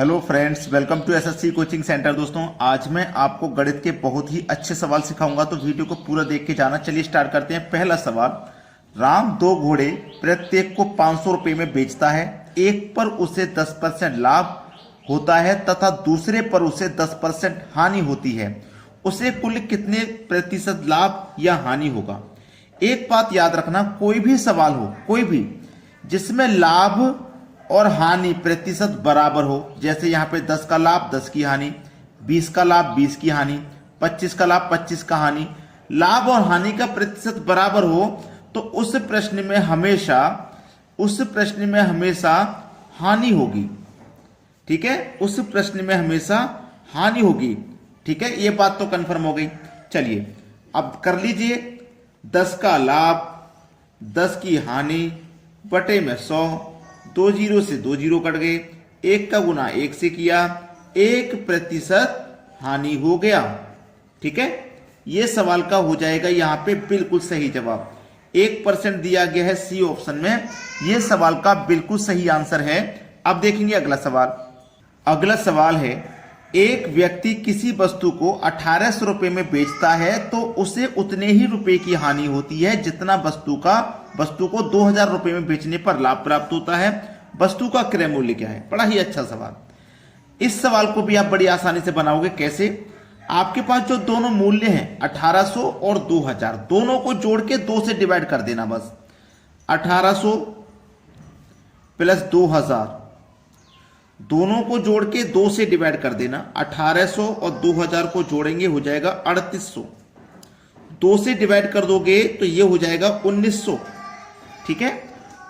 Hello friends, welcome to SSC coaching centre. दोस्तों, आज मैं आपको गणित के बहुत ही अच्छे सवाल सिखाऊंगा, तो वीडियो को पूरा देख के जाना। चलिए स्टार्ट करते हैं। पहला सवाल, राम दो घोड़े प्रत्येक को 500 रुपए में बेचता है। एक पर उसे 10% लाभ होता है तथा दूसरे पर उसे 10% हानि होती है। उसे कुल कितने प्रतिशत लाभ या हानि होगा? एक बात याद रखना, कोई भी सवाल हो, कोई भी जिसमें लाभ और हानि प्रतिशत बराबर हो, जैसे यहां पे 10 का लाभ 10 की हानि, 20 का लाभ 20 की हानि, 25 का लाभ 25 का हानि, लाभ और हानि का प्रतिशत बराबर हो, तो उस प्रश्न में हमेशा हानि होगी। ठीक है, उस प्रश्न में हमेशा हानि होगी। ठीक है, ये बात तो कंफर्म हो गई। चलिए अब कर लीजिए, 10 का लाभ 10 की हानि बटे में 100, 2 जीरो से 2 जीरो कट गए, 1 का गुना 1 से किया, 1% हानि हो गया। ठीक है, यह सवाल का हो जाएगा यहां पे बिल्कुल सही जवाब। 1% दिया गया है सी ऑप्शन में, यह सवाल का बिल्कुल सही आंसर है। अब देखेंगे अगला सवाल। अगला सवाल है, एक व्यक्ति किसी वस्तु को 1800 रुपए में बेचता है तो उसे उतने ही रुपए की हानि होती है जितना वस्तु को 2000 रुपए में बेचने पर लाभ प्राप्त होता है। वस्तु का क्रय मूल्य क्या है? बड़ा ही अच्छा सवाल। इस सवाल को भी आप बड़ी आसानी से बनाओगे। कैसे? आपके पास जो दोनों मूल्य हैं 1800 और 2000, दोनों को जोड़ के 2 से डिवाइड कर देना बस। 1800 प्लस 2000, दोनों को जोड़ के 2 से डिवाइड कर देना। 1800 और 2000 को जोड़ेंगे हो जाएगा 3800। 2 से डिवाइड कर दोगे तो ये हो जाएगा 1900। ठीक है,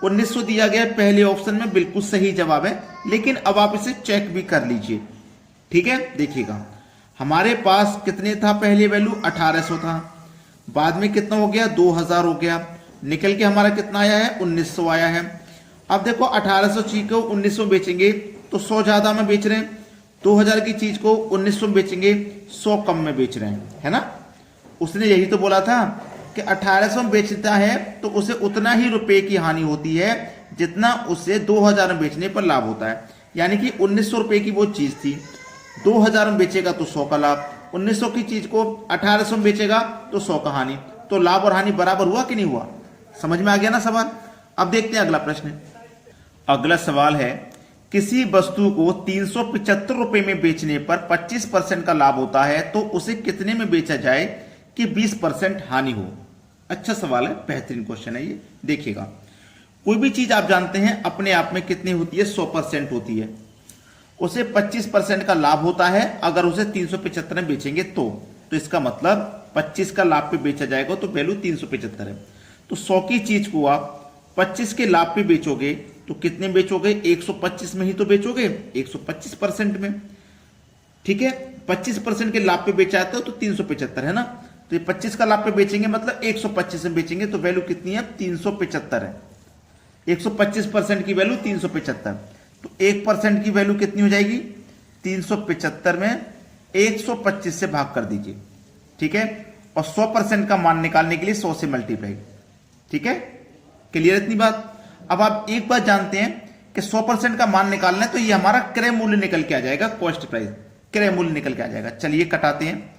1900 दिया गया पहले ऑप्शन में, बिल्कुल सही जवाब है। लेकिन अब आप इसे चेक भी कर लीजिए। ठीक है, देखिएगा हमारे पास कितने था, पहले वैल्यू 1800 था, बाद में कितना हो गया 2000 हो गया, निकल के हमारा कितना आया है 1900 आया है। अब देखो 1800 चीज को 1900 बेचेंगे तो 100 ज्यादा में बेच रहे हैं, 2000 की चीज को 1900 में बेचेंगे 100 कम में बेच रहे हैं, है ना। उसने यही तो बोला था कि 1800 में बेचता है तो उसे उतना ही रुपए की हानि होती है जितना उसे 2000 में बेचने पर लाभ होता है। यानी कि 1900 रुपए की वो चीज थी, 2000 में बेचेगा तो 100 का लाभ, 1900 की चीज को 1800 में बेचेगा तो 100 का हानि। तो लाभ और हानि बराबर हुआ कि नहीं हुआ? समझ में आ गया ना सवाल। अब देखते हैं अगला प्रश्न। अगला सवाल है, किसी वस्तु को 375 रुपए में बेचने पर 25% का लाभ होता है तो उसे कितने में बेचा जाए कि 20% हानि हो? अच्छा सवाल है, बेहतरीन क्वेश्चन है ये। देखिएगा, कोई भी चीज आप जानते हैं अपने आप में कितनी होती है, 100% होती है। उसे 25% का लाभ होता है अगर उसे 375 में बेचेंगे तो इसका मतलब 25 का लाभ पे बेचा जाएगा तो वैल्यू 375 है। तो 100 की चीज को आप 25 के लाभ पे बेचोगे तो कितने बेचोगे? 125 में ही तो बेचोगे, 125% में। ठीक है, 25% के लाभ पे बेचा जाता है तो 375 है ना। तो ये 25 का लाभ पे बेचेंगे मतलब 125 में बेचेंगे तो वैल्यू कितनी है? 375 है। 125% की वैल्यू 375, तो 1% की वैल्यू कितनी हो जाएगी? 375 में 125 से भाग कर दीजिए। ठीक है, और 100% का मान निकालने के लिए 100 से मल्टीप्लाई। ठीक है, क्लियर इतनी बात। अब आप एक बात जानते हैं कि 100% का मान निकालना है तो ये हमारा क्रय मूल्य निकल के आ जाएगा, कॉस्ट प्राइस, क्रय मूल्य निकल के आ जाएगा। चलिए कटाते हैं।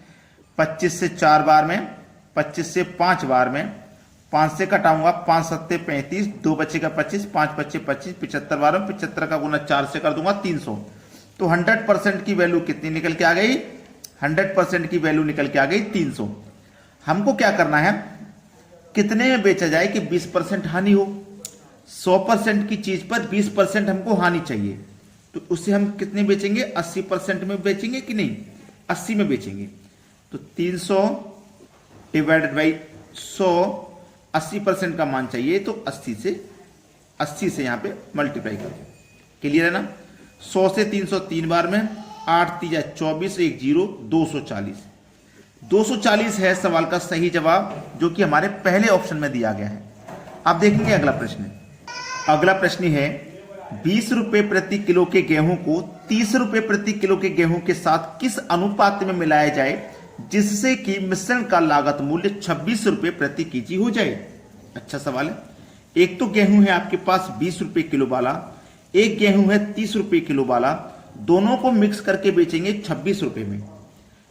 25 से 4 बार में, 25 से 5 बार में, 5 से कटाऊंगा, 5 सत्ते 35, 2 बचेगा 25, 5 बचे 25, 75 बार में 75 का गुना 4 से कर दूंगा 300। तो 100% की वैल्यू कितनी निकल के आ गई? 100% की वैल्यू निकल के आ गई 300। हमको क्या करना है, कितने में बेचा जाए कि 20% हानि हो। 100% की चीज पर 20% हमको हानि चाहिए, तो उसे हम कितने बेचेंगे? 80% में बेचेंगे कि नहीं? 80 में बेचेंगे। तो 300 डिवाइडेड बाई 100, 80% का मान चाहिए तो 80 से यहां पे मल्टीप्लाई कर दो। क्लियर है ना। 100 से 300 3 बार में, 8 3 24, 1 0, 240। 240 है सवाल का सही जवाब, जो कि हमारे पहले ऑप्शन में दिया गया है। अब देखेंगे अगला प्रश्न। अगला प्रश्न है, 20 रुपए प्रति किलो के गेहूं को 30 रुपए प्रति किलो के गेहूं के साथ किस अनुपात में मिलाया जाए जिससे कि मिश्रण का लागत मूल्य 26 रुपए प्रति केजी हो जाए? अच्छा सवाल है। एक तो गेहूं है आपके पास 20 रुपए किलो वाला, एक गेहूं है 30 रुपए किलो वाला, दोनों को मिक्स करके बेचेंगे 26 रुपए में,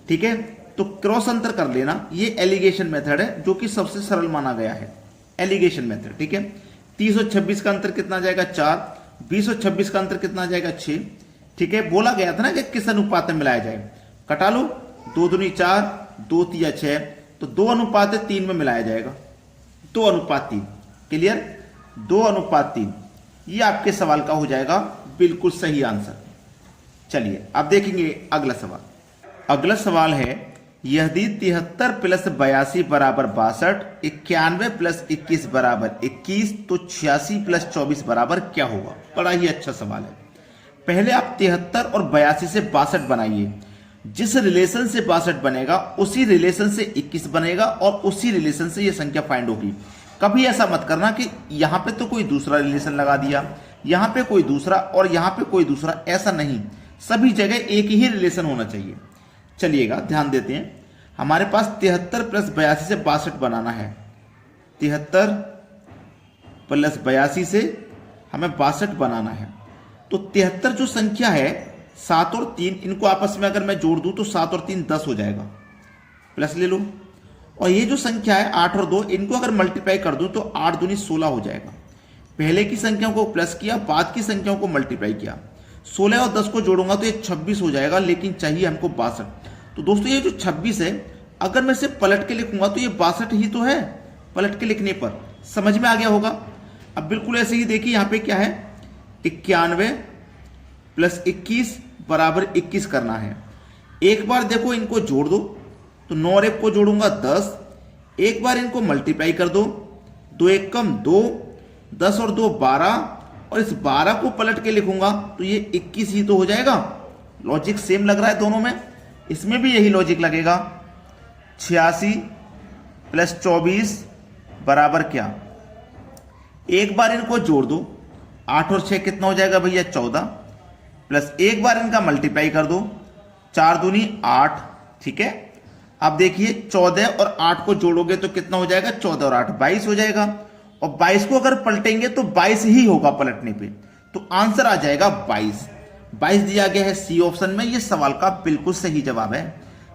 ठीक है। तो क्रॉस अंतर कर लेना, ये एलिगेशन मेथड है जो कि सबसे सरल माना गया है, एलिगेशन मेथड, ठीक है। 30 और 26 का अंतर कितना आ जाएगा 4, 20 और 26 का अंतर कितना आ जाएगा 6, ठीक है। बोला गया था ना कि किस अनुपात में मिलाया जाए, कटा लो, 2 दूनी 4, 2 तिया 6, तो 2:3 में मिलाया जाएगा, 2:3, क्लियर, 2:3। ये आपके सवाल का हो जाएगा बिल्कुल सही आंसर। चलिए अब देखेंगे अगला सवाल। अगला सवाल है, यदि 73 प्लस 82 बराबर 62, 91 प्लस 21 बराबर 21, तो 86 प्लस 24 बराबर क्या होगा। बड़ा ही अच्छा सवाल है। पहले आप 73 और 82 से 62 बनाइए, जिस रिलेशन से 62 बनेगा उसी रिलेशन से 21 बनेगा और उसी रिलेशन से यह संख्या फाइंड होगी। कभी ऐसा मत करना कि यहां पे तो कोई दूसरा रिलेशन लगा दिया, यहां पे कोई दूसरा और यहां पे कोई दूसरा, ऐसा नहीं, सभी जगह एक ही रिलेशन होना चाहिए। चलिएगा ध्यान देते हैं, हमारे पास 73 प्लस 82 से 62 बनाना है, 73 प्लस 82 से हमें 62 बनाना है। तो 73 जो संख्या है, 7 और 3, इनको आपस में अगर मैं जोड़ दूं तो 7 और 3 10 हो जाएगा, प्लस ले लो। और ये जो संख्या है 8 और 2, इनको अगर मल्टीप्लाई कर दूं तो 8 दूनी 16 हो जाएगा। पहले की संख्याओं को प्लस किया, बाद की संख्याओं को मल्टीप्लाई किया, 16 और 10 को जोड़ूंगा तो ये 26 हो जाएगा, लेकिन चाहिए हमको 62। तो दोस्तों ये जो 26 है, अगर मैं इसे पलट के लिखूंगा तो ये 62 ही तो है, पलट के लिखने पर समझ में आ गया होगा। अब बिल्कुल ऐसे ही देखिए, यहां पे क्या है, 91 प्लस 21 बराबर 21 करना है। एक बार देखो इनको जोड़ दो, तो 9 और 1 को जोड़ूंगा 10, एक बार इनको मल्टीप्लाई कर दो, 2 1 कम 2, 10 और 2 12, और इस 12 को पलट के लिखूंगा तो ये 21 ही तो हो जाएगा। लॉजिक सेम लग रहा है दोनों में, इसमें भी यही लॉजिक लगेगा। 86 प्लस 24 बराबर क्या, एक बार इनको जोड़ दो, 8 और 6 कितना हो जाएगा भैया 14, प्लस एक बार इनका मल्टीप्लाई कर दो, 4 दूनी 8, ठीक है। अब देखिए 14 और 8 को जोड़ोगे तो कितना हो जाएगा, 14 और 8 22 हो जाएगा, और 22 को अगर पलटेंगे तो 22 ही होगा पलटने पे, तो आंसर आ जाएगा 22। 22 दिया गया है सी ऑप्शन में, ये सवाल का बिल्कुल सही जवाब है।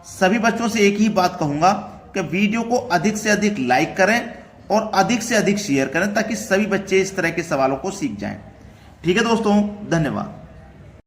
सभी बच्चों से एक ही बात कहूंगा कि वीडियो को अधिक से अधिक लाइक करें और अधिक से अधिक शेयर करें, ताकि सभी बच्चे इस तरह के सवालों को सीख जाएं। ठीक है दोस्तों, धन्यवाद।